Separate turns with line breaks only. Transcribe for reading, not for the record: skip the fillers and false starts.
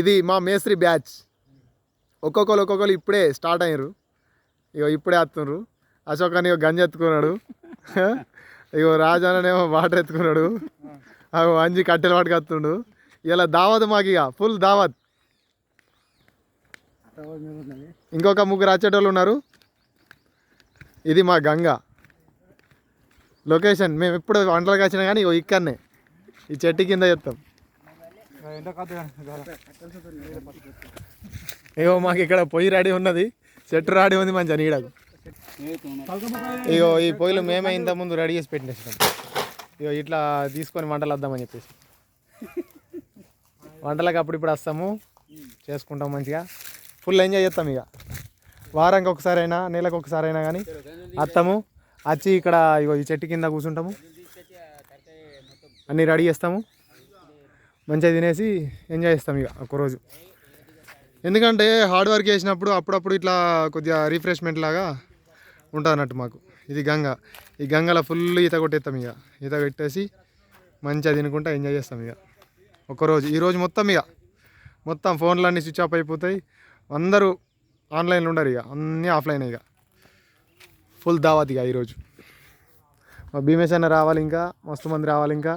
ఇది మా మేస్త్రి బ్యాచ్. ఒక్కొక్కరు ఇప్పుడే స్టార్ట్ అయ్యారు. ఇగో ఇప్పుడే వస్తున్నారు. అశోక్ అని గంజ ఎత్తుకున్నాడు. ఇగో రాజానేమో వాటర్ ఎత్తుకున్నాడు. అంజి కట్టెలు పట్టుకొస్తుండు. ఇలా దావత్ మాకు ఇక ఫుల్ దావత్. ఇంకొక ముగ్గురు వచ్చేటోళ్ళు ఉన్నారు. ఇది మా గంగ లొకేషన్. మేము ఎప్పుడు వంటలకు వచ్చినా కానీ ఇక్కడనే ఈ చెట్టు కింద చెప్తాం. ఇగో మాకు ఇక్కడ పొయ్యి రెడీ ఉన్నది, చెట్టు రెడీ ఉంది మంచిగా నీడకు. ఇగో ఈ పొయ్యిలు మేమే ఇంతకుముందు రెడీ చేసి పెట్టినేసినాం. ఇగో ఇట్లా తీసుకొని వంటలు వద్దామని చెప్పేసి వంటలకు అప్పుడు వస్తాము, చేసుకుంటాం మంచిగా ఫుల్ ఎంజాయ్ చేస్తాం. ఇక వారానికి ఒకసారైనా నెలకు ఒకసారైనా కానీ వస్తాము, వచ్చి ఇక్కడ ఇగో ఈ చెట్టు కింద కూర్చుంటాము, అన్నీ రెడీ చేస్తాము, మంచిగా తినేసి ఎంజాయ్ చేస్తాం ఇక ఒకరోజు. ఎందుకంటే హార్డ్ వర్క్ చేసినప్పుడు అప్పుడప్పుడు ఇట్లా కొద్దిగా రిఫ్రెష్మెంట్ లాగా ఉంటుంది అన్నట్టు మాకు. ఇది గంగ, ఈ గంగలో ఫుల్ ఈత కొట్టేస్తాం. ఇక ఈత కొట్టేసి మంచిగా తినుకుంటా ఎంజాయ్ చేస్తాం ఇక ఒకరోజు. ఈరోజు మొత్తం ఫోన్లు అన్నీ స్విచ్ ఆఫ్ అయిపోతాయి, అందరూ ఆన్లైన్లో ఉండరు, ఇక అన్నీ ఆఫ్లైన్. ఇక ఫుల్ దావత్ ఇక ఈరోజు. మా భీమేశ్ అన్న రావాలి, ఇంకా మస్తు మంది రావాలి ఇంకా.